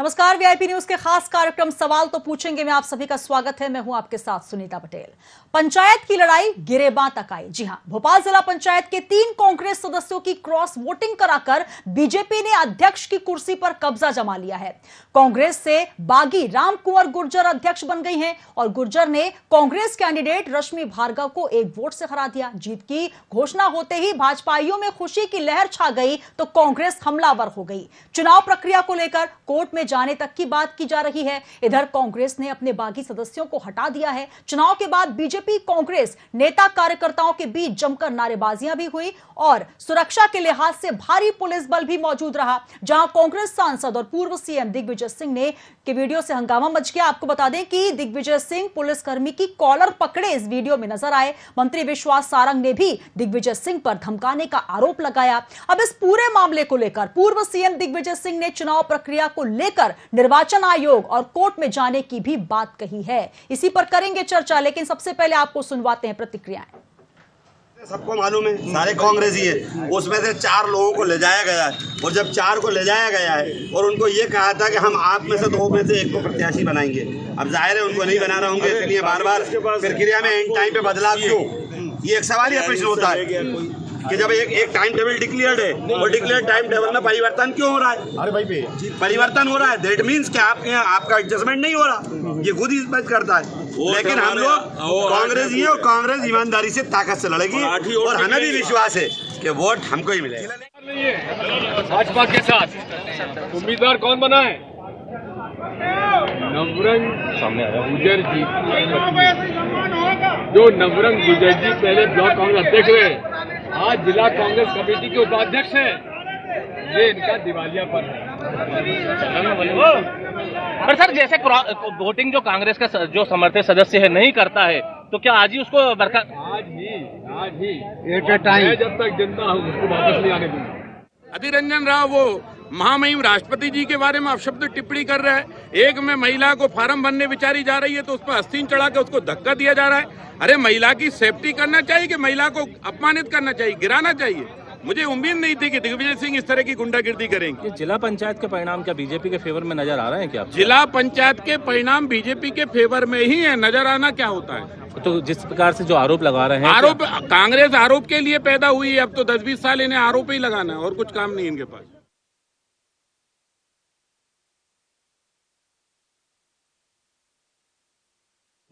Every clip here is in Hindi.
नमस्कार, वीआईपी न्यूज के खास कार्यक्रम सवाल तो पूछेंगे में आप सभी का स्वागत है। मैं हूं आपके साथ सुनीता पटेल। पंचायत की लड़ाई गिरेबां तक आई। जी हां, भोपाल जिला पंचायत के 3 कांग्रेस सदस्यों की क्रॉस वोटिंग कराकर बीजेपी ने अध्यक्ष की कुर्सी पर कब्जा जमा लिया है। कांग्रेस से बागी राम कुंवर गुर्जर अध्यक्ष बन गई हैं और गुर्जर ने कांग्रेस कैंडिडेट रश्मि भार्गव को 1 वोट से हरा दिया। जीत की घोषणा होते ही भाजपाइयों में खुशी की लहर छा गई तो कांग्रेस हमलावर हो गई। चुनाव प्रक्रिया को लेकर कोर्ट में जाने तक की बात की जा रही है। इधर कांग्रेस ने अपने बागी सदस्यों को हटा दिया है। चुनाव के बाद बीजेपी कांग्रेस नेता कार्यकर्ताओं के बीच जमकर नारेबाजियां भी हुई और सुरक्षा के लिहाज से भारी पुलिस बल भी मौजूद रहा। जहां कांग्रेस सांसद और पूर्व सीएम दिग्विजय सिंह ने के वीडियो से हंगामा मच गया। आपको बता दें कि दिग्विजय सिंह पुलिसकर्मी की कॉलर पकड़े इस वीडियो में नजर आए। मंत्री विश्वास सारंग ने भी दिग्विजय सिंह पर धमकाने का आरोप लगाया। अब इस पूरे मामले को लेकर पूर्व सीएम दिग्विजय सिंह ने चुनाव प्रक्रिया को लेकर निर्वाचन आयोग और कोर्ट में जाने की भी बात कही है। इसी पर करेंगे चर्चा, लेकिन सबसे पहले आपको सुनवाते हैं प्रतिक्रियाएं। सबको मालूम है, सारे कांग्रेसी है। उसमें से 4 लोगों को ले जाया गया है और जब 4 को ले जाया गया है और उनको ये कहा था कि हम आप में से 2 में से 1 को प्रत्याशी बनाएंगे। अब जाहिर है उनको नहीं बनाना होंगे, इसलिए बार बार प्रक्रिया में एंड टाइम पे बदलाव क्यों? ये एक सवाल या प्रश्न होता है कि जब एक टाइम टेबल डिक्लेयर्ड है और डिक्लेयर्ड टाइम टेबल में परिवर्तन क्यों हो रहा है? अरे भाई परिवर्तन हो रहा है, दैट मीन्स कि आपके यहाँ आपका एडजस्टमेंट नहीं हो रहा। ये खुद ही स्पष्ट करता है। लेकिन हम लोग कांग्रेसी हैं और कांग्रेस ईमानदारी से ताकत से लड़ेगी और हमें भी विश्वास है कि वोट हमको ही मिलेगा। भाजपा के साथ उम्मीदवार कौन बना है? नवरंग गुर्जर जी। जो नवरंग गुर्जर जी पहले ब्लॉक कांग्रेस अध्यक्ष रहे, आज जिला कांग्रेस कमेटी के उपाध्यक्ष हैं। ये इनका दिवालियापन है। पर सर, जैसे वोटिंग जो कांग्रेस का जो समर्थित सदस्य है नहीं करता है, तो क्या आज ही उसको आज ही एट ए टाइम जब तक जिंदा हूँ उसको वापस नहीं आने दूंगा। अधीर रंजन राव वो महामहिम राष्ट्रपति जी के बारे में अपशब्द टिप्पणी कर रहा है। एक में महिला को फार्म भरने बेचारी जा रही है तो उस पर आस्तीन चढ़ा के उसको धक्का दिया जा रहा है। अरे महिला की सेफ्टी करना चाहिए कि महिला को अपमानित करना चाहिए, गिराना चाहिए? मुझे उम्मीद नहीं थी कि दिग्विजय सिंह इस तरह की गुंडागिर्दी करेंगे। जिला पंचायत के परिणाम क्या बीजेपी के फेवर में नजर आ रहे हैं क्या? जिला पंचायत के परिणाम बीजेपी के फेवर में ही है। नजर आना क्या होता है? तो जिस प्रकार से जो आरोप लगा रहे हैं, आरोप कांग्रेस आरोप के लिए पैदा हुई है। अब तो 10-20 साल इन्हें आरोप ही लगाना है और कुछ काम नहीं इनके पास।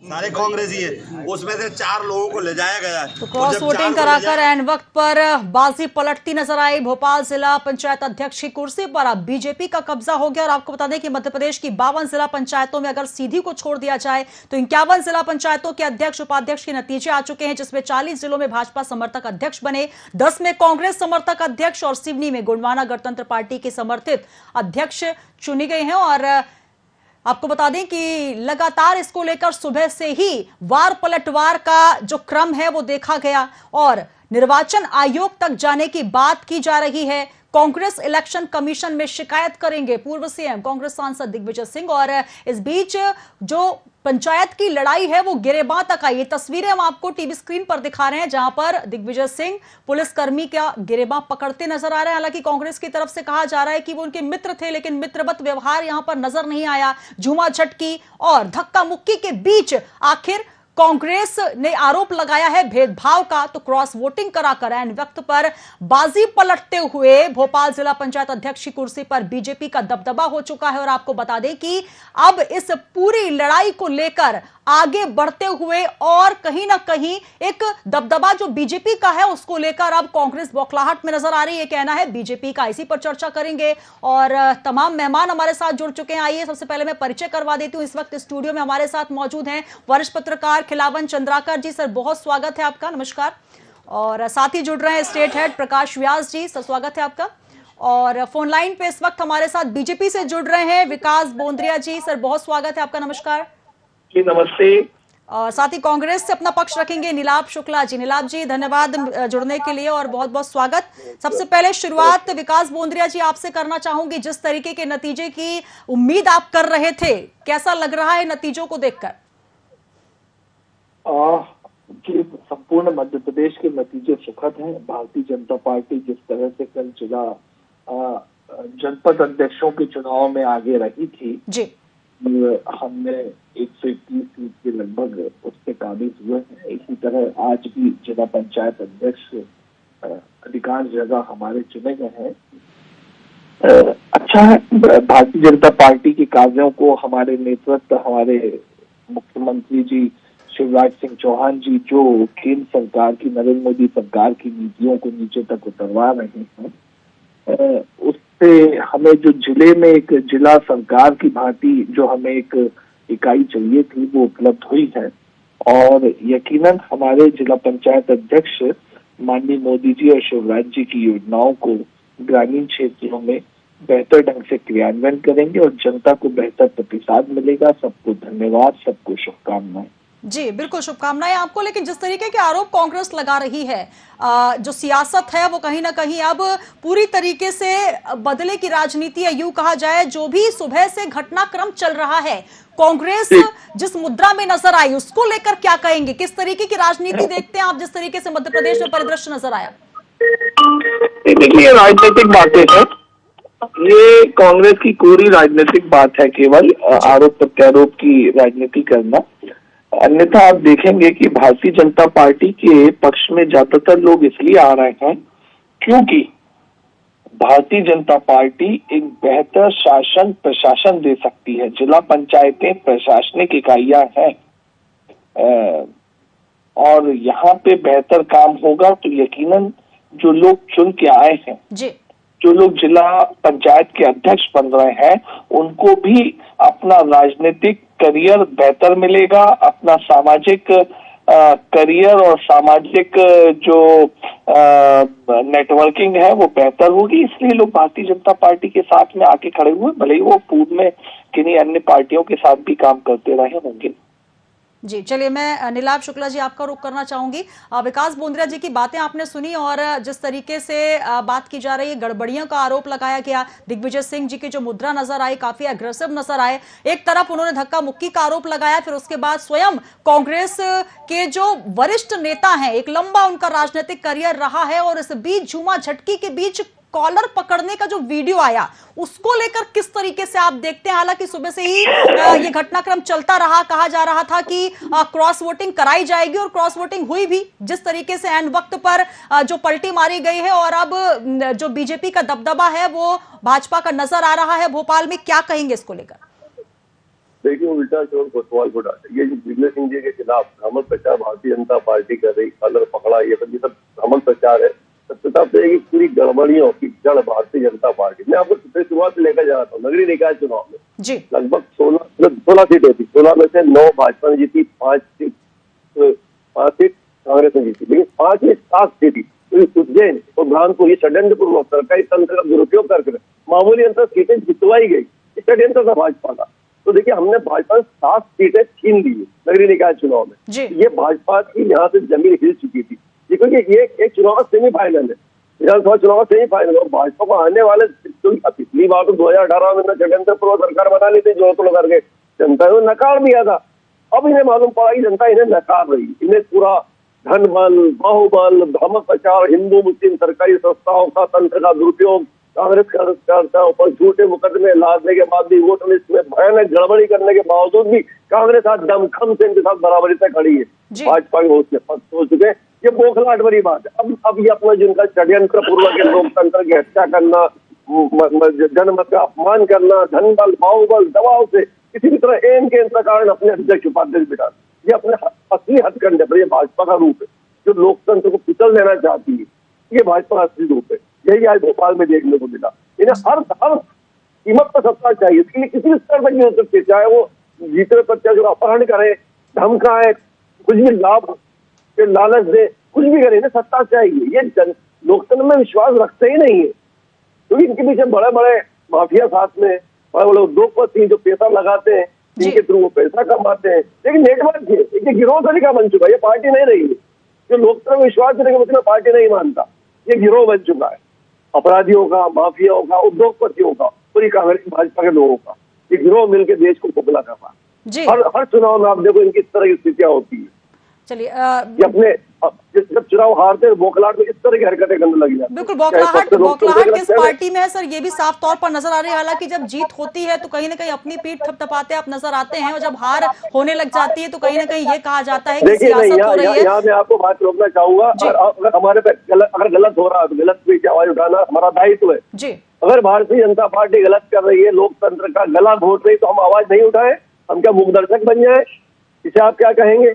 सारे कांग्रेसी है। उसमें से 4 लोगों को ले जाया गया है तो क्रॉस वोटिंग कराकर एन वक्त पर बाजी पलटती नजर आई। भोपाल जिला पंचायत अध्यक्ष की कुर्सी पर अब बीजेपी का कब्जा हो गया। और आपको बता दें कि मध्य प्रदेश की 52 जिला पंचायतों में अगर सीधी को छोड़ दिया जाए तो 51 जिला पंचायतों के अध्यक्ष उपाध्यक्ष के नतीजे आ चुके हैं, जिसमें 40 जिलों में भाजपा समर्थक अध्यक्ष बने, 10 में कांग्रेस समर्थक अध्यक्ष और सिवनी में गोंडवाना गणतंत्र पार्टी के समर्थित अध्यक्ष चुनी गए हैं। और आपको बता दें कि लगातार इसको लेकर सुबह से ही वार पलटवार का जो क्रम है वो देखा गया और निर्वाचन आयोग तक जाने की बात की जा रही है। कांग्रेस इलेक्शन कमीशन में शिकायत करेंगे पूर्व सीएम कांग्रेस सांसद दिग्विजय सिंह। और इस बीच जो पंचायत की लड़ाई है वो गिरेबां तक आई। ये तस्वीरें हम आपको टीवी स्क्रीन पर दिखा रहे हैं, जहां पर दिग्विजय सिंह पुलिसकर्मी का गिरेबां पकड़ते नजर आ रहे हैं। हालांकि कांग्रेस की तरफ से कहा जा रहा है कि वो उनके मित्र थे, लेकिन मित्रवत व्यवहार यहां पर नजर नहीं आया। झूमा झटकी और धक्का मुक्की के बीच आखिर कांग्रेस ने आरोप लगाया है भेदभाव का। तो क्रॉस वोटिंग कराकर एन वक्त पर बाजी पलटते हुए भोपाल जिला पंचायत अध्यक्ष की कुर्सी पर बीजेपी का दबदबा हो चुका है। और आपको बता दें कि अब इस पूरी लड़ाई को लेकर आगे बढ़ते हुए और कहीं ना कहीं एक दबदबा जो बीजेपी का है उसको लेकर अब कांग्रेस बौखलाहट में नजर आ रही है, कहना है बीजेपी का। इसी पर चर्चा करेंगे और तमाम मेहमान हमारे साथ जुड़ चुके हैं। आइए सबसे पहले मैं परिचय करवा देती हूं। इस वक्त स्टूडियो में हमारे साथ मौजूद हैं वरिष्ठ पत्रकार खिलावन चंद्राकर जी। सर बहुत स्वागत है आपका, नमस्कार। और साथ ही जुड़ रहे हैं स्टेट हेड प्रकाश व्यास जी, सर स्वागत है आपका। और फोन लाइन पे इस वक्त हमारे साथ बीजेपी से जुड़ रहे हैं विकास बोंद्रिया जी, सर बहुत स्वागत है आपका, नमस्कार जी। नमस्ते। और साथ ही कांग्रेस से अपना पक्ष रखेंगे नीलाभ शुक्ला जी। नीलाभ जी धन्यवाद जुड़ने के लिए और बहुत बहुत स्वागत। सबसे पहले शुरुआत विकास बोंद्रिया जी आपसे करना चाहूंगी। जिस तरीके के नतीजे की उम्मीद आप कर रहे थे, कैसा लग रहा है नतीजों को देखकर? संपूर्ण मध्य प्रदेश के नतीजे सुखद हैं। भारतीय जनता पार्टी जिस तरह से कल जिला जनपद अध्यक्षों के चुनाव में आगे रही थी, जी हमने 121 सीट के लगभग उससे काबिज हुए हैं। इसी तरह आज भी जिला पंचायत अध्यक्ष अधिकांश जगह हमारे चुने गए हैं। अच्छा है, भारतीय जनता पार्टी के कार्यों को हमारे नेतृत्व, हमारे मुख्यमंत्री जी शिवराज सिंह चौहान जी जो केंद्र सरकार की, नरेंद्र मोदी सरकार की नीतियों को नीचे तक उतरवा रहे हैं, उससे हमें जो जिले में एक जिला सरकार की भांति जो हमें एक इकाई चाहिए थी वो उपलब्ध हुई है। और यकीनन हमारे जिला पंचायत अध्यक्ष माननीय मोदी जी और शिवराज जी की योजनाओं को ग्रामीण क्षेत्रों में बेहतर ढंग से क्रियान्वयन करेंगे और जनता को बेहतर प्रतिसाद मिलेगा। सबको धन्यवाद, सबको शुभकामनाएं। जी बिल्कुल, शुभकामनाएं आपको। लेकिन जिस तरीके के आरोप कांग्रेस लगा रही है, जो सियासत है वो कहीं ना कहीं अब पूरी तरीके से बदले की राजनीति है, यूं कहा जाए। जो भी सुबह से घटनाक्रम चल रहा है, कांग्रेस जिस मुद्रा में नजर आई उसको लेकर क्या कहेंगे? किस तरीके की राजनीति देखते हैं आप, जिस तरीके से मध्य प्रदेश में परिदृश्य नजर आया? देखिए, राजनीतिक बातें हैं, ये कांग्रेस की कोरी राजनीतिक बात है, केवल आरोप प्रत्यारोप की राजनीति करना। अन्यथा आप देखेंगे कि भारतीय जनता पार्टी के पक्ष में ज्यादातर लोग इसलिए आ रहे हैं क्योंकि भारतीय जनता पार्टी एक बेहतर शासन प्रशासन दे सकती है। जिला पंचायतें प्रशासनिक इकाइयां हैं और यहाँ पे बेहतर काम होगा तो यकीनन जो लोग चुन के आए हैं, जो लोग जिला पंचायत के अध्यक्ष बन रहे हैं, उनको भी अपना राजनीतिक करियर बेहतर मिलेगा, अपना सामाजिक करियर और सामाजिक जो नेटवर्किंग है वो बेहतर होगी। इसलिए लोग भारतीय जनता पार्टी के साथ में आके खड़े हुए, भले ही वो पूर्व में किन्हीं अन्य पार्टियों के साथ भी काम करते रहे होंगे। जी चलिए, मैं नीलाभ शुक्ला जी आपका रुख करना चाहूंगी। विकास बोंद्रिया जी की बातें आपने सुनी और जिस तरीके से बात की जा रही है, गड़बड़ियों का आरोप लगाया गया, दिग्विजय सिंह जी की जो मुद्रा नजर आई काफी एग्रेसिव नजर आए। एक तरफ उन्होंने धक्का मुक्की का आरोप लगाया, फिर उसके बाद स्वयं कांग्रेस के जो वरिष्ठ नेता हैं, एक लंबा उनका राजनीतिक करियर रहा है और इस बीच झूमा झटकी के बीच कॉलर पकड़ने का जो वीडियो आया उसको लेकर किस तरीके से आप देखते हैं? हालांकि सुबह से ही ये घटनाक्रम चलता रहा, कहा जा रहा था कि क्रॉस वोटिंग कराई जाएगी और क्रॉस वोटिंग हुई भी। जिस तरीके से एंड वक्त पर जो पलटी मारी गई है और अब जो बीजेपी का दबदबा है वो भाजपा का नजर आ रहा है भोपाल में, क्या कहेंगे इसको लेकर? देखिए, उल्टा चोर कोतवाल को डांटे, ये जो दिग्विजय सिंह जी के खिलाफ भ्रमण प्रचार भारतीय जनता पार्टी कर रही, कलर पकड़ा, ये सब भ्रमण प्रचार है। पूरी गड़बड़ियों की जड़ भारतीय जनता पार्टी। मैं आपको शुरुआत से लेकर जा रहा था, नगरीय निकाय चुनाव में लगभग 16 सीटें थी, 16 में से 9 भाजपा ने जीती, 5 सीट कांग्रेस ने जीती, लेकिन 5 में 7 सीटें उज्जैन और बुरहानपुर, ये षड्यंत्रपूर्वक सरकारी तंत्र का दुरुपयोग करके मामूली अंतर सीटें जितवाई गई, षड्यंत्र था भाजपा का। तो देखिए, हमने भाजपा 7 सीटें छीन ली नगरीय निकाय चुनाव में। ये भाजपा की यहाँ से जमीन हिल चुकी थी, क्योंकि ये एक चुनाव सेमीफाइनल है, विधानसभा चुनाव सेमीफाइनल। और भाजपा को आने वाले पिछली बार तो 2018 में षड्यंत्र पूर्व सरकार बना ली थी, जोड़ तोड़ करके जनता ने नकार दिया था। अब इन्हें मालूम पड़ा कि जनता इन्हें नकार रही, इन्हें पूरा धन बल, बाहुबल, भ्रम प्रचार, हिंदू मुस्लिम सरकारी संस्थाओं का तंत्र का दुरुपयोग, कांग्रेस कार्यकर्ताओं पर झूठे मुकदमे लादने के बाद भी वोट लिस्ट में भयानक गड़बड़ी करने के बावजूद भी कांग्रेस आज दमखम से इनके साथ बराबरी से खड़ी है। भाजपा के हौसले पस्त हो चुके हैं, ये बौखलाहट भरी बात है। अब ये अपना जिनका षड्यंत्र पूर्वक लोकतंत्र की हत्या करना, जनमत का अपमान करना, धन बल, बाहुबल, दबाव से किसी भी तरह एन के कारण अपने अध्यक्ष उपाध्यक्ष बिठा, ये अपने असली हथकंडे पर, ये भाजपा का रूप है जो लोकतंत्र को कुचल देना चाहती है। ये भाजपा का असली रूप है, यही आज भोपाल में देखने को मिला। इन्हें हर कीमत पर सत्ता चाहिए, इसके लिए किसी स्तर पर नहीं हो सकती, चाहे वो जीते प्रत्याशी को अपहरण करे, धमकाए, कुछ भी लाभ के लालच दे, कुछ भी करे, इन्हें सत्ता चाहिए। ये लोकतंत्र में विश्वास रखते ही नहीं है, क्योंकि इनके पीछे बड़े बड़े माफिया साथ में, बड़े बड़े उद्योगपति जो पैसा लगाते हैं, जिनके थ्रू वो पैसा कमाते हैं। लेकिन नेटवर्क है, एक गिरोह तरीका बन चुका है, ये पार्टी नहीं रही है। जो लोकतंत्र में विश्वास रखेगा मतलब पार्टी नहीं मानता, ये गिरोह बन चुका है, अपराधियों का, माफियाओं का, उद्योगपतियों का, पूरी कांग्रेस भाजपा के लोगों का। ये गिरोह मिलकर देश को खोखला कर रहा है। हर चुनाव में आप देखो इनकी इस तरह की स्थितियां होती है। चलिए, ये अपने जब चुनाव हारते हैं बौखलाहट में इस तरह की हरकतें करने लगी जाती हैं। बिल्कुल, चाहे बौखलाहट सबसे लोग तो बौखलाहट देख किस रहे हैं। पार्टी में है सर, ये भी साफ तौर पर नजर आ रही है। हालांकि जब जीत होती है तो कहीं ना कहीं अपनी पीठ थपथपाते आप नजर आते हैं, और जब हार होने लग जाती है तो कहीं ना कहीं ये कहा जाता है कि देखिए नहीं, सियासत हो रही है। यहाँ मैं आपको बात रोकना चाहूंगा। जी। अगर हमारे पे अगर गलत हो रहा है तो गलत पे आवाज उठाना हमारा दायित्व है। जी अगर भारतीय जनता पार्टी गलत कर रही है, लोकतंत्र का गला घोट रही, तो हम आवाज नहीं उठाए? हम क्या मूक दर्शक बन जाए? इसे आप क्या कहेंगे?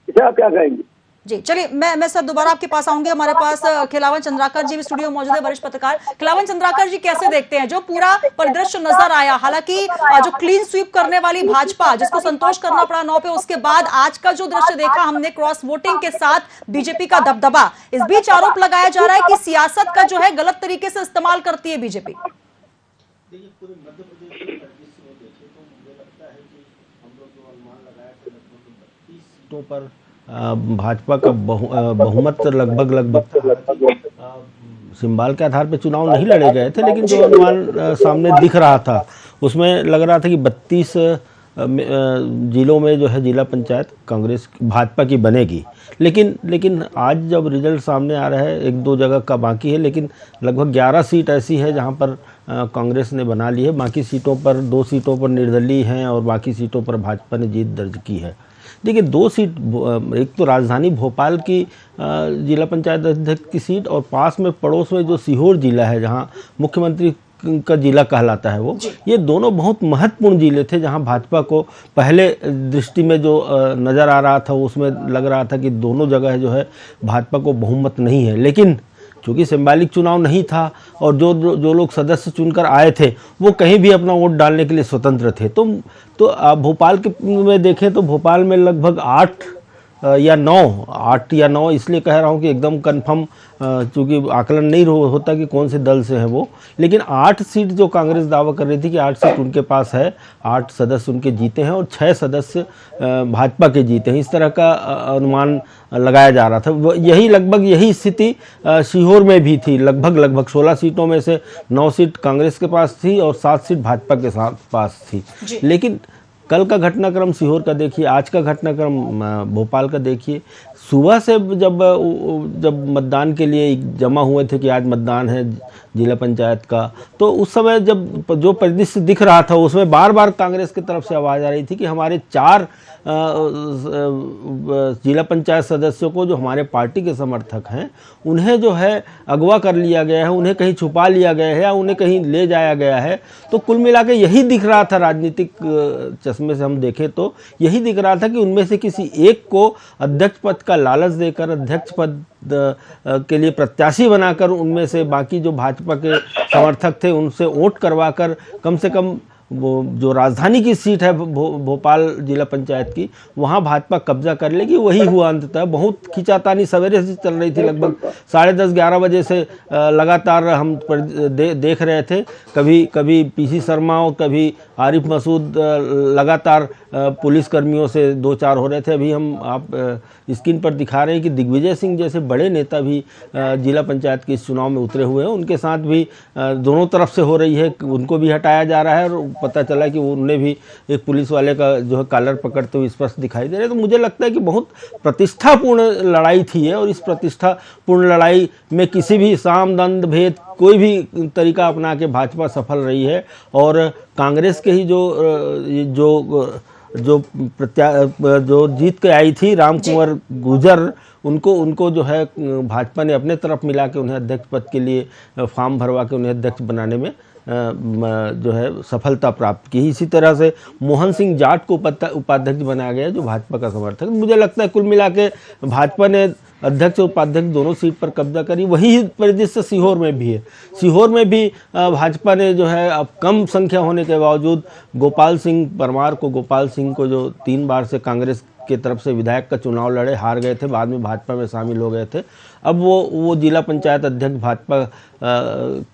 इसे आप क्या कहेंगे? जी, चलिए मैं सर दोबारा आपके पास आऊंगी। हमारे पास खिलावन चंद्राकर जी भी स्टूडियो में मौजूद है, वरिष्ठ पत्रकार। खिलावन चंद्राकर जी, कैसे देखते हैं जो पूरा परिदृश्य नजर आया? हालांकि जो क्लीन स्वीप करने वाली भाजपा, जिसको संतोष करना पड़ा 9 पे, उसके बाद आज का जो दृश्य देखा हमने क्रॉस वोटिंग के साथ बीजेपी का दबदबा, इस बीच आरोप लगाया जा रहा है कि सियासत का जो है गलत तरीके से इस्तेमाल करती है बीजेपी। देखिए, पूरे मध्य प्रदेश के परिदृश्य में देखें तो मुझे लगता है कि हम लोग जो अनुमान लगाए थे लगभग 32 सीटों पर भाजपा का बहुमत लगभग सिंबल के आधार पर चुनाव नहीं लड़े गए थे, लेकिन जो अनुमान सामने दिख रहा था उसमें लग रहा था कि 32 जिलों में जो है जिला पंचायत कांग्रेस भाजपा की बनेगी। लेकिन आज जब रिजल्ट सामने आ रहा है, 1-2 जगह का बाकी है, लेकिन लगभग 11 सीट ऐसी है जहां पर कांग्रेस ने बना ली है। बाकी सीटों पर 2 सीटों पर निर्दलीय हैं और बाकी सीटों पर भाजपा ने जीत दर्ज की है। देखिए, 2 सीट, एक तो राजधानी भोपाल की जिला पंचायत अध्यक्ष की सीट, और पास में पड़ोस में जो सीहोर जिला है जहां मुख्यमंत्री का जिला कहलाता है, वो ये दोनों बहुत महत्वपूर्ण जिले थे जहां भाजपा को पहले दृष्टि में जो नज़र आ रहा था उसमें लग रहा था कि दोनों जगह जो है भाजपा को बहुमत नहीं है। लेकिन चूँकि सिंबॉलिक चुनाव नहीं था और जो लोग सदस्य चुनकर आए थे वो कहीं भी अपना वोट डालने के लिए स्वतंत्र थे। तो भोपाल के में देखें तो भोपाल में लगभग 8 या 9 इसलिए कह रहा हूँ कि एकदम कंफर्म, चूँकि आकलन नहीं होता कि कौन से दल से है वो, लेकिन 8 सीट जो कांग्रेस दावा कर रही थी कि 8 सीट उनके पास है, 8 सदस्य उनके जीते हैं और 6 सदस्य भाजपा के जीते हैं, इस तरह का अनुमान लगाया जा रहा था। यही स्थिति सीहोर में भी थी। लगभग 16 सीटों में से 9 सीट कांग्रेस के पास थी और 7 सीट भाजपा के पास थी। लेकिन कल का घटनाक्रम सीहोर का देखिए, आज का घटनाक्रम भोपाल का देखिए। सुबह से जब मतदान के लिए जमा हुए थे कि आज मतदान है जिला पंचायत का, तो उस समय जब जो परिदृश्य दिख रहा था उसमें बार बार कांग्रेस की तरफ से आवाज़ आ रही थी कि हमारे 4 जिला पंचायत सदस्यों को, जो हमारे पार्टी के समर्थक हैं, उन्हें जो है अगवा कर लिया गया है, उन्हें कहीं छुपा लिया गया है या उन्हें कहीं ले जाया गया है। तो कुल मिला के यही दिख रहा था, राजनीतिक चश्मे से हम देखें तो यही दिख रहा था कि उनमें से किसी एक को अध्यक्ष पद का लालच देकर, अध्यक्ष पद के लिए प्रत्याशी बनाकर, उनमें से बाकी जो भाजपा के समर्थक थे उनसे वोट करवाकर कम से कम वो जो राजधानी की सीट है भोपाल जिला पंचायत की, वहाँ भाजपा कब्जा कर लेगी। वही हुआ अंततः। बहुत खींचातानी सवेरे से चल रही थी, लगभग 10:30-11 बजे से लगातार हम देख रहे थे। कभी पीसी शर्मा और कभी आरिफ मसूद लगातार पुलिसकर्मियों से 2-4 हो रहे थे। अभी हम आप स्क्रीन पर दिखा रहे हैं कि दिग्विजय सिंह जैसे बड़े नेता भी जिला पंचायत के इस चुनाव में उतरे हुए हैं। उनके साथ भी दोनों तरफ से हो रही है, उनको भी हटाया जा रहा है और पता चला कि उन्हें भी एक पुलिस वाले का जो है कॉलर पकड़ते हुए स्पष्ट दिखाई दे रहे हैं। तो मुझे लगता है कि बहुत प्रतिष्ठापूर्ण लड़ाई थी है, और इस प्रतिष्ठापूर्ण लड़ाई में किसी भी साम दंड भेद कोई भी तरीका अपना के भाजपा सफल रही है। और कांग्रेस के ही जो जीत के आई थी राम कुंवर गुर्जर, उनको जो है भाजपा ने अपने तरफ मिला के उन्हें अध्यक्ष पद के लिए फॉर्म भरवा के उन्हें अध्यक्ष बनाने में जो है सफलता प्राप्त की। इसी तरह से मोहन सिंह जाट को उपाध्यक्ष बनाया गया जो भाजपा का समर्थक। मुझे लगता है कुल मिला के भाजपा ने अध्यक्ष और उपाध्यक्ष दोनों सीट पर कब्जा करी। वही परिदृश्य सीहोर में भी है। सीहोर में भी भाजपा ने जो है अब कम संख्या होने के बावजूद गोपाल सिंह को जो 3 बार से कांग्रेस के तरफ से विधायक का चुनाव लड़े, हार गए थे, बाद में भाजपा में शामिल हो गए थे। अब वो जिला पंचायत अध्यक्ष भाजपा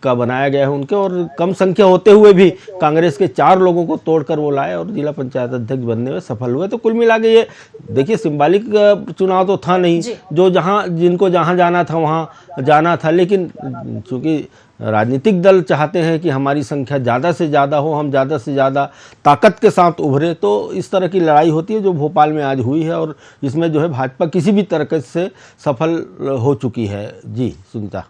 का बनाया गया है उनके, और कम संख्या होते हुए भी कांग्रेस के 4 लोगों को तोड़कर वो लाए और जिला पंचायत अध्यक्ष बनने में सफल हुए। तो कुल मिला के ये देखिए, सिंबॉलिक चुनाव तो था नहीं, जो जिनको जहाँ जाना था वहाँ जाना था। लेकिन चूँकि राजनीतिक दल चाहते हैं कि हमारी संख्या ज़्यादा से ज़्यादा हो, हम ज़्यादा से ज़्यादा ताकत के साथ उभरे, तो इस तरह की लड़ाई होती है जो भोपाल में आज हुई है और इसमें जो है भाजपा किसी भी तरह से सफल हो चुकी है। जी सुनीता।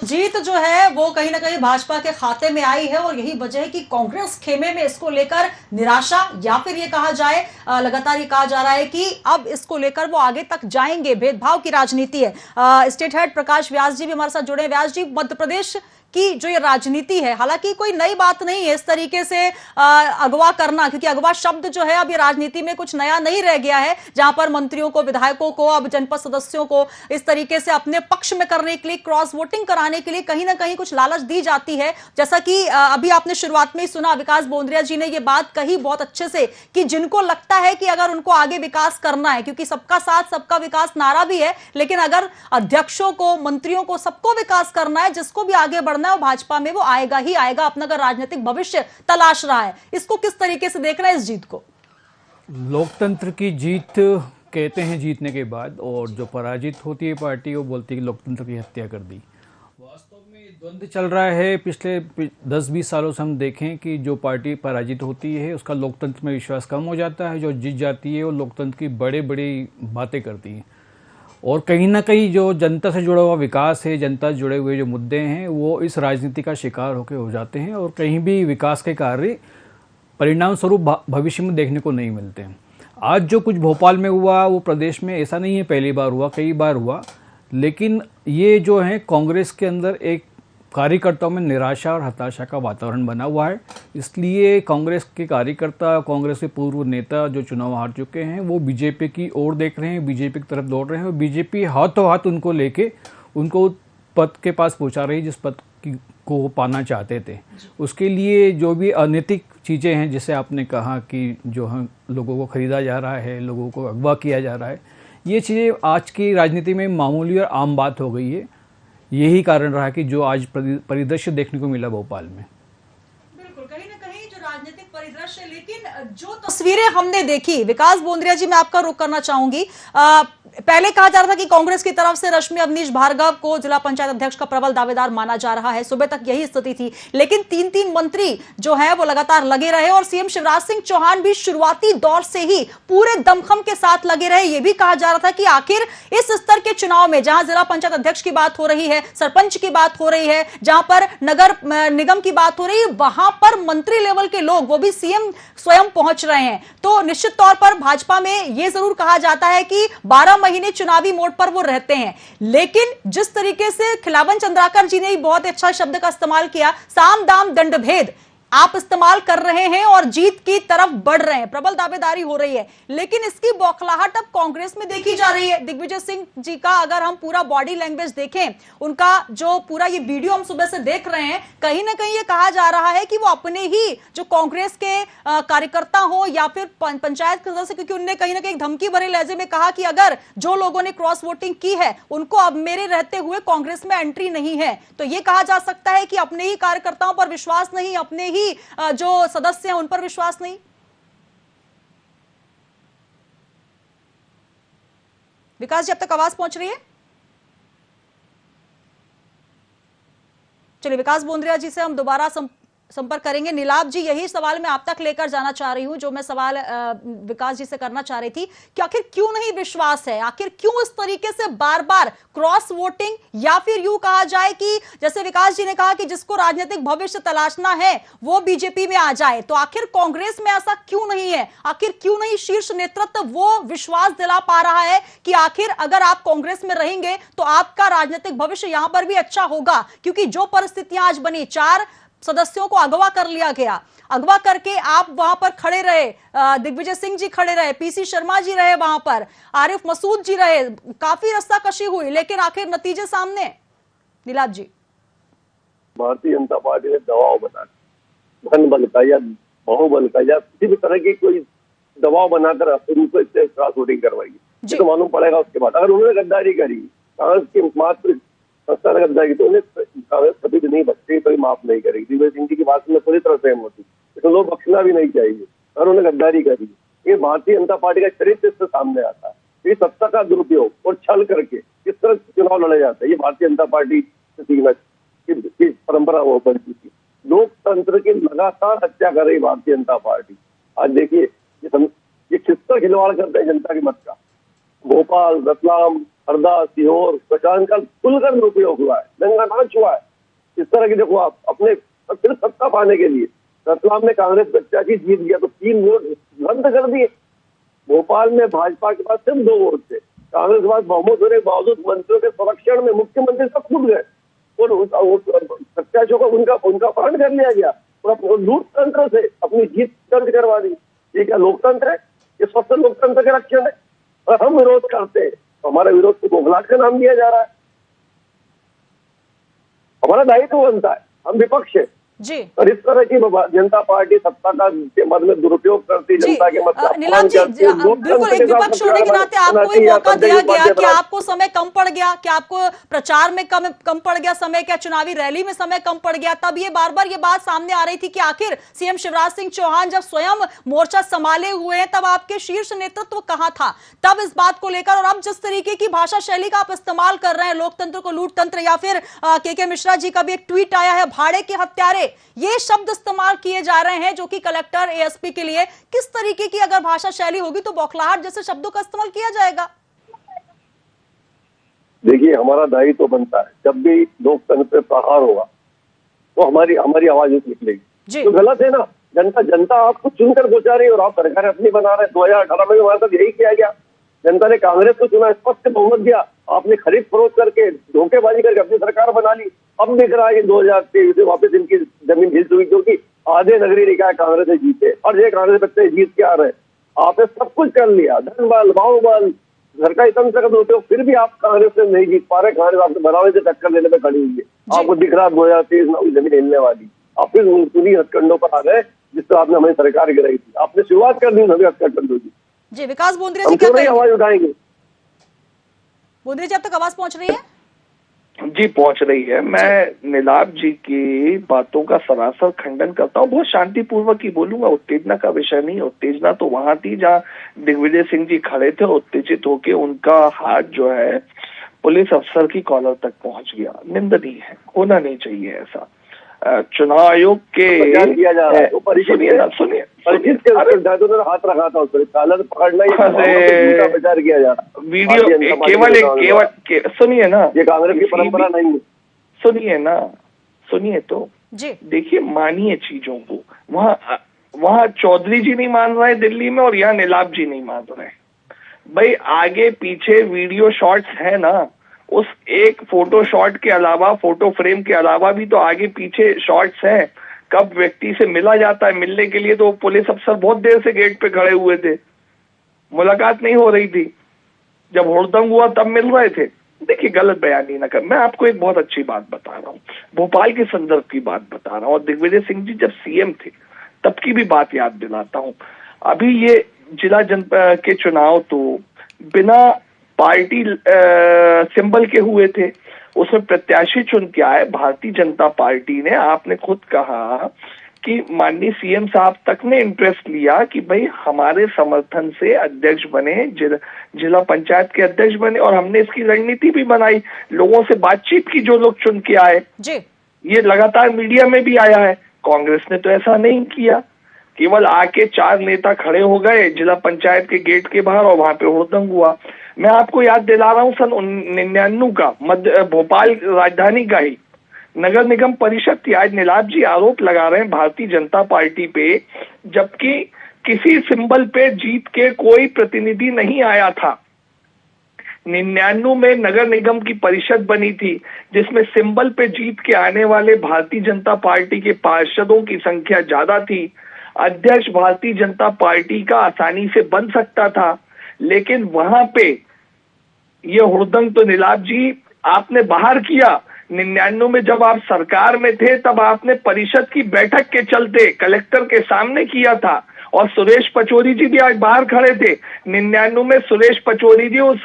जीत जो है वो कहीं ना कहीं भाजपा के खाते में आई है और यही वजह है कि कांग्रेस खेमे में इसको लेकर निराशा, या फिर ये कहा जाए लगातार ये कहा जा रहा है कि अब इसको लेकर वो आगे तक जाएंगे। भेदभाव की राजनीति है। स्टेट हेड प्रकाश व्यास जी भी हमारे साथ जुड़े हैं। व्यास जी, मध्य प्रदेश की जो ये राजनीति है, हालांकि कोई नई बात नहीं है इस तरीके से अगवा करना, क्योंकि अगवा शब्द जो है अब ये राजनीति में कुछ नया नहीं रह गया है, जहां पर मंत्रियों को, विधायकों को, अब जनपद सदस्यों को इस तरीके से अपने पक्ष में करने के लिए, क्रॉस वोटिंग कराने के लिए कहीं ना कहीं कुछ लालच दी जाती है। जैसा कि अभी आपने शुरुआत में ही सुना, विकास बोंद्रिया जी ने ये बात कही बहुत अच्छे से कि जिनको लगता है कि अगर उनको आगे विकास करना है, क्योंकि सबका साथ सबका विकास नारा भी है, लेकिन अगर अध्यक्षों को, मंत्रियों को, सबको विकास करना है, जिसको भी आगे बढ़ना है, भाजपा में वो आएगा ही आएगा, अपना अगर राजनीतिक भविष्य तलाश रहा है। इसको किस तरीके से देख रहे हैं इस जीत को? लोकतंत्र की जीत कहते हैं जीतने के बाद, और जो पराजित होती है पार्टी वो बोलती है कि लोकतंत्र की हत्या कर दी। वास्तव में द्वंद्व चल रहा है पिछले 10-20 सालों से। हम देखें कि जो पार्टी पराजित होती है उसका लोकतंत्र में विश्वास कम हो जाता है, जो जीत जाती है वो लोकतंत्र की बड़ी बड़ी बातें करती है। और कहीं ना कहीं जो जनता से जुड़ा हुआ विकास है, जनता से जुड़े हुए जो मुद्दे हैं, वो इस राजनीति का शिकार होकर हो जाते हैं और कहीं भी विकास के कार्य परिणाम स्वरूप भविष्य में देखने को नहीं मिलते हैं। आज जो कुछ भोपाल में हुआ वो प्रदेश में ऐसा नहीं है पहली बार हुआ, कई बार हुआ, लेकिन ये जो है कांग्रेस के अंदर एक कार्यकर्ताओं में निराशा और हताशा का वातावरण बना हुआ है। इसलिए कांग्रेस के कार्यकर्ता, कांग्रेस के पूर्व नेता जो चुनाव हार चुके हैं, वो बीजेपी की ओर देख रहे हैं, बीजेपी की तरफ दौड़ रहे हैं और बीजेपी हाथों हाथ उनको लेके उनको पद के पास पहुंचा रही है जिस पद को पाना चाहते थे। उसके लिए जो भी अनैतिक चीज़ें हैं, जिसे आपने कहा कि जो हम लोगों को खरीदा जा रहा है, लोगों को अगवा किया जा रहा है, ये चीज़ें आज की राजनीति में मामूली और आम बात हो गई है। यही कारण रहा कि जो आज परिदृश्य देखने को मिला भोपाल में। बिल्कुल, कहीं ना कहीं जो राजनीतिक परिदृश्य, लेकिन जो तस्वीरें हमने देखी, विकास बोंद्रिया जी मैं आपका रुख करना चाहूंगी। पहले कहा जा रहा था कि कांग्रेस की तरफ से रश्मि अवनीश भार्गव को जिला पंचायत अध्यक्ष का प्रबल दावेदार माना जा रहा है। सुबह तक यही स्थिति थी, लेकिन 3 मंत्री जो है वो लगातार लगे रहे और सीएम शिवराज सिंह चौहान भी शुरुआती दौर से ही पूरे दमखम के साथ लगे रहे। यह भी कहा जा रहा था कि आखिर इस स्तर के चुनाव में, जहां जिला पंचायत अध्यक्ष की बात हो रही है, सरपंच की बात हो रही है, जहां पर नगर निगम की बात हो रही है, वहां पर मंत्री लेवल के लोग, वो भी सीएम स्वयं पहुंच रहे हैं। तो निश्चित तौर पर भाजपा में यह जरूर कहा जाता है कि 12 महीने चुनावी मोड पर वो रहते हैं, लेकिन जिस तरीके से खिलावन चंद्राकर जी ने ही बहुत अच्छा शब्द का इस्तेमाल किया, साम दाम दंड भेद आप इस्तेमाल कर रहे हैं और जीत की तरफ बढ़ रहे हैं, प्रबल दावेदारी हो रही है, लेकिन इसकी बौखलाहट अब कांग्रेस में देखी जा रही है। दिग्विजय सिंह जी का अगर हम पूरा बॉडी लैंग्वेज देखें, उनका जो पूरा ये वीडियो हम सुबह से देख रहे हैं, कहीं ना कहीं ये कहा जा रहा है कि वो अपने ही जो कांग्रेस के कार्यकर्ता हो या फिर पंचायत के सदस्य, क्योंकि उन्होंने कहीं ना कहीं धमकी भरे लहजे में कहा कि अगर जो लोगों ने क्रॉस वोटिंग की है उनको अब मेरे रहते हुए कांग्रेस में एंट्री नहीं है। तो ये कहा जा सकता है कि अपने ही कार्यकर्ताओं पर विश्वास नहीं, अपने ही जो सदस्य हैं उन पर विश्वास नहीं। विकास जी, अब तक आवाज पहुंच रही है? चलिए, विकास बोंद्रिया जी से हम दोबारा संपर्क करेंगे। नीलाभ जी, यही सवाल मैं आप तक लेकर जाना चाह रही हूं, जो मैं सवाल विकास जी से करना चाह रही थी कि आखिर क्यों नहीं विश्वास है, आखिर क्यों इस तरीके से बार बार क्रॉस वोटिंग, या फिर यूं कहा जाए कि जैसे विकास जी ने कहा कि जिसको राजनीतिक भविष्य तलाशना है वो बीजेपी में आ जाए, तो आखिर कांग्रेस में ऐसा क्यों नहीं है? आखिर क्यों नहीं शीर्ष नेतृत्व वो विश्वास दिला पा रहा है कि आखिर अगर आप कांग्रेस में रहेंगे तो आपका राजनीतिक भविष्य यहां पर भी अच्छा होगा? क्योंकि जो परिस्थितियां आज बनी, 4 सदस्यों को अगवा कर लिया गया, अगवा करके आप वहां पर खड़े रहे, दिग्विजय सिंह जी खड़े रहे, पीसी शर्मा जी रहे वहां पर, आरिफ मसूद जी रहे, काफी रस्साकशी हुई, लेकिन आखिर नतीजे सामने। नीलाभ जी, भारतीय जनता पार्टी ने दबाव बना, धन बल का या बाहुबल का या किसी भी तरह की कोई दबाव बनाकर उनको इससे क्रॉस वोटिंग करवाई, तो मालूम पड़ेगा उसके बाद। अगर उन्होंने गद्दारी करी, कांग्रेस की मात्र संस्था ने गद्दारी की, तो उन्हें कांग्रेस कभी भी नहीं बख्शेगी, कभी माफ नहीं करेगी। दिग्विजय सिंह जी की बात में पूरी तरह सहमत हूँ, तो लोग बख्शना भी नहीं चाहिए। अगर उन्होंने गद्दारी करी, ये भारतीय जनता पार्टी का चरित्र इससे सामने आता है। ये सत्ता का दुरुपयोग और छल करके किस तरह चुनाव लड़े जाते हैं, ये भारतीय जनता पार्टी से सीखना की परंपरा वो बन चुकी। लोकतंत्र की लगातार हत्या कर रही भारतीय जनता पार्टी। आज देखिए ये किसका खिलवाड़ करते हैं जनता के मत का। भोपाल, रतलाम, हरदा, सीहोर, प्रशांत का खुलकर दुरुपयोग हुआ है, दंगा नाच हुआ है। इस तरह की देखो आप अपने सिर्फ सत्ता पाने के लिए रतलाम में कांग्रेस प्रत्याशी जीत गया तो 3 वोट रद्द कर दिए। भोपाल में भाजपा के पास सिर्फ 2 वोट थे, कांग्रेस के पास बहुमत होने के बावजूद मंत्रियों के संरक्षण में मुख्यमंत्री सब कूद गए और प्रत्याशियों को उनका अपहरण कर लिया गया और लूट तंत्र से अपनी जीत दर्ज करवा दी। ये क्या लोकतंत्र है? ये स्वस्थ लोकतंत्र के लक्षण है? और हम विरोध करते हैं तो हमारा विरोध को बौखलाहट का नाम दिया जा रहा है। हमारा दायित्व बनता है, हम विपक्ष है जी। और इस तरह की जनता पार्टी सत्ता का के मद में दुरुपयोग करती, जनता के मत का नीलाम जी, बिल्कुल एक विपक्ष होने के नाते आपको ही मौका दिया गया कि आपको समय कम पड़ गया, कि आपको प्रचार में कम पड़ गया समय, क्या चुनावी रैली में समय कम पड़ गया? तब ये बार बार ये बात सामने आ रही थी कि आखिर सीएम शिवराज सिंह चौहान जब स्वयं मोर्चा संभाले हुए हैं तब आपके शीर्ष नेतृत्व कहां था? तब इस बात को लेकर और अब जिस तरीके की भाषा शैली का आप इस्तेमाल कर रहे हैं, लोकतंत्र को लूट तंत्र, या फिर के मिश्रा जी का भी एक ट्वीट आया है भाड़े के हत्यारे, ये शब्द इस्तेमाल किए जा रहे हैं जो कि कलेक्टर एएसपी के लिए, किस तरीके की अगर भाषा शैली होगी तो बौखलाहट जैसे शब्दों का इस्तेमाल किया जाएगा? देखिए हमारा दायित्व तो बनता है जब भी लोकतंत्र पे प्रहार होगा तो हमारी आवाज निकलेगी। तो गलत है ना, जनता आपको चुनकर पहुंचा रही है और आप सरकार अपनी बना रहे हैं। 2018 में हमारे साथ यही किया गया, जनता ने कांग्रेस को चुना, स्पष्ट बहुमत दिया, आपने खरीद फरोख्त करके धोखेबाजी करके अपनी सरकार बना ली। अब दिख रहा है कि 2023 से वापस इनकी जमीन हिल चुकी, क्योंकि आधे नगरीय निकाय कांग्रेस से जीते और ये कांग्रेस बच्चे जीत के आ रहे। आपने सब कुछ कर लिया, धन बल, बाहुबल, सरकारी तंत्र का दुरुपयोग, फिर भी आप कांग्रेस से नहीं जीत पा रहे। कांग्रेस आपसे बनावे से टक्कर लेने में खड़ी हुई है। आपको दिख रहा 2023 में जमीन हिलने वाली, आप फिर उन्हीं हथकंडों पर आ गए जिस तरह आपने हमारी सरकार गिराई थी। आपने शुरुआत कर दी हमें हथकंडों की। जी विकास बोंद्रे जी, क्या आवाज उठाएंगे? बोंद्रे जी अब तक आवाज पहुंच रही है? जी पहुंच रही है। मैं नीलाभ जी की बातों का सरासर खंडन करता हूँ, बहुत शांतिपूर्वक ही बोलूंगा। उत्तेजना का विषय नहीं, उत्तेजना तो वहां थी जहाँ दिग्विजय सिंह जी खड़े थे, उत्तेजित होके उनका हाथ जो है पुलिस अफसर की कॉलर तक पहुंच गया। निंदनीय है, होना नहीं चाहिए ऐसा। चुनाव आयोग के किया जा रहा है तो सुनिए हाथ रखा था उस पर, कॉलर पकड़ना ही प्रचार किया जा रहा है। वीडियो केवल सुनिए ना, ये कांग्रेस की परंपरा नहीं है। सुनिए ना, सुनिए तो जी। देखिए मानिए चीजों को, वहाँ चौधरी जी नहीं मान रहे दिल्ली में और यहाँ नीलाभ जी नहीं मान रहे। भाई आगे पीछे वीडियो शॉट्स है ना, उस एक फोटो शॉट के अलावा, फोटो फ्रेम के अलावा भी तो आगे पीछे शॉट्स हैं। कब व्यक्ति से मिला जाता है, मिलने के लिए तो पुलिस अफसर बहुत देर से गेट पे खड़े हुए थे, मुलाकात नहीं हो रही थी। जब हुड़दंग हुआ तब मिल रहे थे। देखिए गलत बयानी ना कर। मैं आपको एक बहुत अच्छी बात बता रहा हूँ, भोपाल के संदर्भ की बात बता रहा हूँ और दिग्विजय सिंह जी जब सीएम थे तब की भी बात याद दिलाता हूँ। अभी ये जिला जनपद के चुनाव तो बिना पार्टी सिंबल के हुए थे, उसमें प्रत्याशी चुन के आए भारतीय जनता पार्टी ने। आपने खुद कहा कि माननीय सीएम साहब तक ने इंटरेस्ट लिया कि भाई हमारे समर्थन से अध्यक्ष बने, जिला पंचायत के अध्यक्ष बने, और हमने इसकी रणनीति भी बनाई, लोगों से बातचीत की, जो लोग चुन के आए। ये लगातार मीडिया में भी आया है। कांग्रेस ने तो ऐसा नहीं किया, केवल आके 4 नेता खड़े हो गए जिला पंचायत के गेट के बाहर और वहां पे हुड़दंग हुआ। मैं आपको याद दिला रहा हूँ सन 99 का भोपाल राजधानी का ही नगर निगम परिषद थी। आज नीलाभ जी आरोप लगा रहे हैं भारतीय जनता पार्टी पे, जबकि किसी सिंबल पे जीत के कोई प्रतिनिधि नहीं आया था। 99 में नगर निगम की परिषद बनी थी जिसमें सिंबल पे जीत के आने वाले भारतीय जनता पार्टी के पार्षदों की संख्या ज्यादा थी। अध्यक्ष भारतीय जनता पार्टी का आसानी से बन सकता था, लेकिन वहां पे ये हुड़दंग तो नीलाभ जी आपने बाहर किया। 99 में जब आप सरकार में थे तब आपने परिषद की बैठक के चलते कलेक्टर के सामने किया था और सुरेश पचौरी जी भी आज बाहर खड़े थे। 99 में सुरेश पचौरी जी उस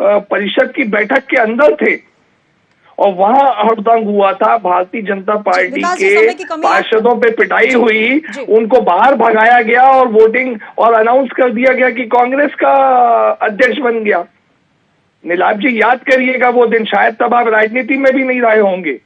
परिषद की बैठक के अंदर थे और वहां हुड़दंग हुआ था। भारतीय जनता पार्टी के पार्षदों पे पिटाई हुई, उनको बाहर भगाया गया और वोटिंग और अनाउंस कर दिया गया कि कांग्रेस का अध्यक्ष बन गया। नीलाभ जी याद करिएगा वो दिन, शायद तब आप राजनीति में भी नहीं रहे होंगे।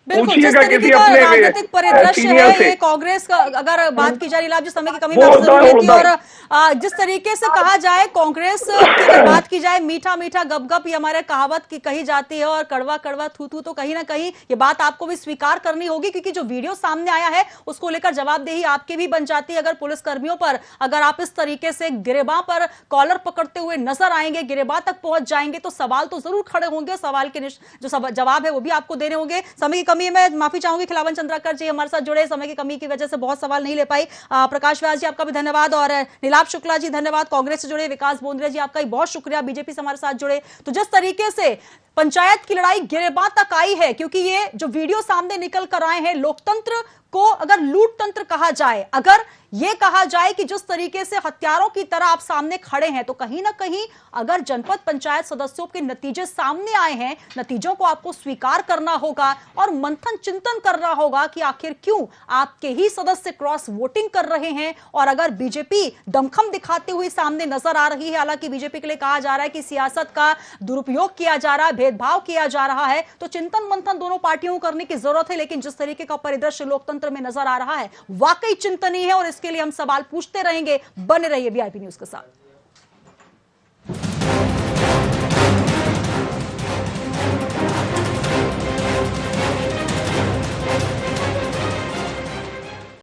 बिल्कुल, जिस पूछिएगा तरीके किसी का अपने राजनीतिक परिदृश्य सीनियर है से। ये कांग्रेस का, अगर बात की जाए नीलाभ जी समय की कमी वो में आपसे होता है, जरूर वो लेती होता और जिस तरीके से कहा जाए कांग्रेस की अगर बात की जाए मीठा मीठा गप ये हमारे कहावत की कही जाती है और कड़वा कड़वा थू थू, तो कहीं ना कहीं ये बात आपको भी स्वीकार करनी होगी क्योंकि जो वीडियो सामने आया है उसको लेकर जवाबदेही आपकी भी बन जाती है। अगर पुलिस कर्मियों पर अगर आप इस तरीके से गिरेबां पर कॉलर पकड़ते हुए नजर आएंगे, गिरेबां तक पहुंच जाएंगे, तो सवाल तो जरूर खड़े होंगे। सवाल के जो जवाब है वो भी आपको देने होंगे। समय की कमी में माफी चाहूंगी, खिलावन चंद्राकर जी हमारे साथ जुड़े, समय की कमी की वजह से बहुत सवाल नहीं ले पाई। प्रकाश व्यास जी आपका भी धन्यवाद और नीलाभ शुक्ला जी धन्यवाद, कांग्रेस से जुड़े। विकास बोंद्रे जी आपका भी बहुत शुक्रिया, बीजेपी से हमारे साथ जुड़े। तो जिस तरीके से पंचायत की लड़ाई गिरेबां तक आई है, क्योंकि ये जो वीडियो सामने निकल कर आए हैं, लोकतंत्र को अगर लूट तंत्र कहा जाए, अगर यह कहा जाए कि जिस तरीके से हत्यारों की तरह आप सामने खड़े हैं, तो कहीं ना कहीं अगर जनपद पंचायत सदस्यों के नतीजे सामने आए हैं, नतीजों को आपको स्वीकार करना होगा और मंथन चिंतन करना होगा कि आखिर क्यों आपके ही सदस्य क्रॉस वोटिंग कर रहे हैं। और अगर बीजेपी दमखम दिखाते हुए सामने नजर आ रही है, हालांकि बीजेपी के लिए कहा जा रहा है कि सियासत का दुरुपयोग किया जा रहा है, भेदभाव किया जा रहा है, तो चिंतन मंथन दोनों पार्टियों को करने की जरूरत है। लेकिन जिस तरीके का परिदृश्य लोकतंत्र में नजर आ रहा है वाकई चिंतनीय है और इसके लिए हम सवाल पूछते रहेंगे। बने रहिए वीआईपी न्यूज के साथ।